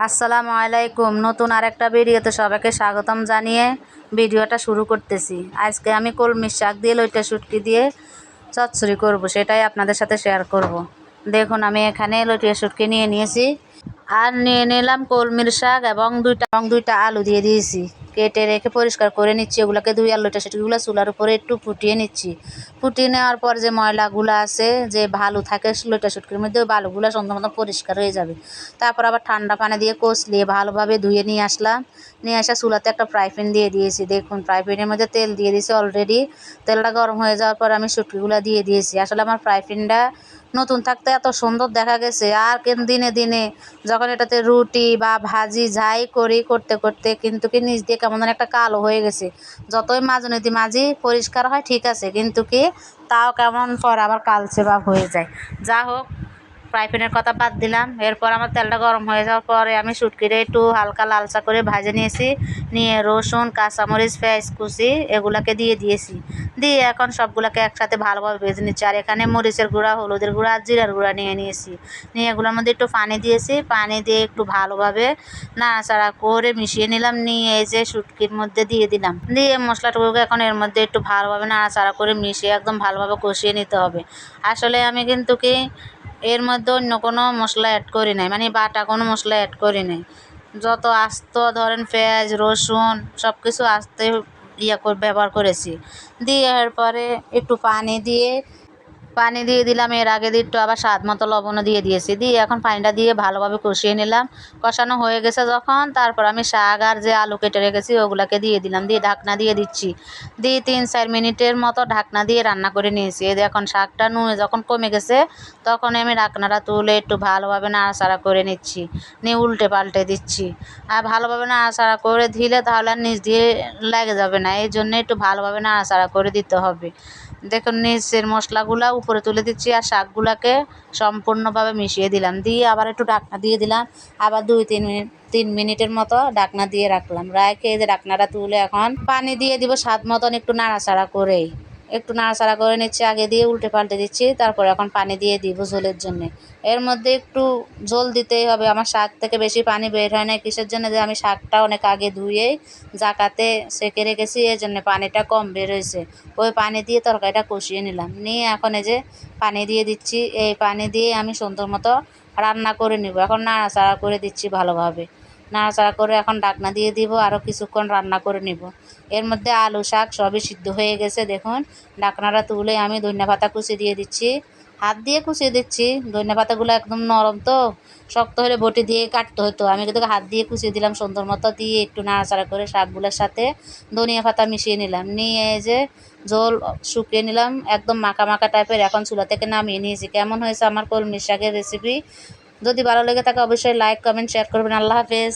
আসসালামু আলাইকুম। নতুন আরেকটা ভিডিওতে সবাইকে স্বাগতম জানিয়ে ভিডিওটা শুরু করতেছি। আজকে আমি কলমির শাক দিয়ে লইট্টা শুটকি দিয়ে চচ্চড়ি করব, সেটাই আপনাদের সাথে শেয়ার করব। দেখুন, আমি এখানে লইট্টা শুটকি নিয়ে নিয়েছি আর নিয়ে নিলাম কলমির শাক এবং দুইটা আলু দিয়ে দিয়েছি। কেটে রেখে পরিষ্কার করে নিচ্ছি। ওগুলোকে ধুয়ে লইট্টা শুটকিগুলো চুলার উপরে একটু ফুটিয়ে নিচ্ছি। ফুটিয়ে নেওয়ার পর যে ময়লাগুলো আছে, যে ভালো থাকে লইট্টা শুটকির মধ্যে, ওই বালুগুলো সুন্দর মতো পরিষ্কার হয়ে যাবে। তারপর আবার ঠান্ডা পানি দিয়ে কষলিয়ে ভালোভাবে ধুয়ে নিয়ে আসলাম। নিয়ে আসা চুলাতে একটা ফ্রাই প্যান দিয়ে দিয়েছি। দেখুন, ফ্রাই প্যানের মধ্যে তেল দিয়ে দিয়েছি অলরেডি। তেলটা গরম হয়ে যাওয়ার পর আমি শুটকিগুলো দিয়ে দিয়েছি। আসলে আমার ফ্রাই প্যানটা নতুন থাকতে এত সুন্দর দেখা গেছে, আর দিনে দিনে যখন এটাতে রুটি বা ভাজি যাই করতে করতে কিন্তু নিচ দিয়ে কেমন যেন একটা কালো হয়ে গেছে। যতই মাজি পরিষ্কার হয় ঠিক আছে, কিন্তু তাও কেমন পর আবার কালচে ভাব হয়ে যায়। যা হোক, ফ্রাই প্যানের কথা বাদ দিলাম। এরপর আমার তেলটা গরম হয়ে যাওয়ার পরে আমি শুটকিটা একটু হালকা লালচা করে ভেজে নিয়েছি। নিয়ে রসুন, কাঁচামরিচ, পেঁয়াজ কুচি এগুলাকে দিয়ে দিয়েছি। দিয়ে এখন সবগুলোকে একসাথে ভালোভাবে ভেজে নিচ্ছি। আর এখানে মরিচের গুঁড়া, হলুদের গুঁড়া আর জিরার গুঁড়া নিয়ে নিয়েছি। নিয়ে এগুলোর মধ্যে একটু পানি দিয়েছি। পানি দিয়ে একটু ভালোভাবে নাড়াচাড়া করে মিশিয়ে নিলাম। নিয়ে এই যে শুটকির মধ্যে দিয়ে দিলাম। দিয়ে মশলাটুকুকে এখন এর মধ্যে একটু ভালোভাবে নাড়াচাড়া করে মিশিয়ে একদম ভালোভাবে কষিয়ে নিতে হবে। আসলে আমি কিন্তু এর মধ্যে অন্য কোনো মশলা অ্যাড করি নাই, মানে বাটা কোনো মশলা অ্যাড করি নাই। যত আস্ত ধরেন পেঁয়াজ, রসুন সব কিছু আস্তে ব্যবহার করেছি। দিয়ে এরপরে একটু পানি দিয়ে দিলাম। এর আগে দিয়ে একটু আবার স্বাদ মতো লবণও দিয়ে দিয়েছি। দিয়ে এখন পানিটা দিয়ে ভালোভাবে কষিয়ে নিলাম। কষানো হয়ে গেছে যখন, তারপর আমি শাক আর যে আলু কেটে রেখেছি ওগুলাকে দিয়ে দিলাম। দিয়ে ঢাকনা দিয়ে দিচ্ছি। দিয়ে 3-4 মিনিটের মতো ঢাকনা দিয়ে রান্না করে নিয়েছি। এই এখন শাকটা নুয়ে যখন কমে গেছে, তখন আমি ঢাকনাটা তুলে একটু ভালোভাবে নাড়াচাড়া করে নিচ্ছি। নিয়ে উল্টে পাল্টে দিচ্ছি। আর ভালোভাবে নাড়াচাড়া করে দিলে তাহলে আর নিচ দিয়ে লেগে যাবে না, এই জন্য একটু ভালোভাবে নাড়াচাড়া করে দিতে হবে। দেখুন, নিচের মশলাগুলো উপরে তুলে দিচ্ছি আর শাকগুলোকে সম্পূর্ণভাবে মিশিয়ে দিলাম। দিয়ে আবার একটু ঢাকনা দিয়ে দিলাম। আবার 3 মিনিটের মতো ঢাকনা দিয়ে রাখলাম। রেখে এই যে ঢাকনাটা তুলে এখন পানি দিয়ে দিব স্বাদ মতন, একটু নাড়াচাড়া করে নিচ্ছি। আগে দিয়ে উল্টে পাল্টে দিচ্ছি। তারপর এখন পানি দিয়ে দিব ঝোলের জন্যে। এর মধ্যে একটু ঝোল দিতেই হবে। আমার শাক থেকে বেশি পানি বের হয় না। কিসের জন্য? যে আমি শাকটা অনেক আগে ধুয়েই জাকাতে সেঁকে রেখেছি, এই জন্য পানিটা কম বের হয়েছে। ওই পানি দিয়ে তরকারিটা কষিয়ে নিলাম। নিয়ে এখন এই যে পানি দিয়ে দিচ্ছি। এই পানি দিয়ে আমি সুন্দর মতো রান্না করে নিব। এখন নাড়াচাড়া করে দিচ্ছি ভালোভাবে। নাড়াচাড়া করে এখন ঢাকনা দিয়ে দিব, আরও কিছুক্ষণ রান্না করে নিব। এর মধ্যে আলু শাক সবই সিদ্ধ হয়ে গেছে। দেখুন, ঢাকনাটা তুলে আমি ধনিয়া কুচি দিয়ে দিচ্ছি। হাত দিয়ে কুচিয়ে দিচ্ছি। ধনিয়া পাতাগুলো একদম নরম, তো শক্ত হলে বটি দিয়ে কাটতে হতো। আমি কিন্তু হাত দিয়ে কুচিয়ে দিলাম সুন্দর মতো। দিয়ে একটু নাড়াচাড়া করে শাকগুলোর সাথে ধনিয়া পাতা মিশিয়ে নিলাম। নিয়ে এই যে ঝোল শুকিয়ে নিলাম, একদম মাখা মাখা টাইপের। এখন চুলা থেকে নামিয়ে নিয়েছি। কেমন হয়েছে আমার কলমি শাকের রেসিপি? যদি ভালো লেগে থাকে অবশ্যই লাইক, কমেন্ট, শেয়ার করবেন। আল্লাহ হাফেজ।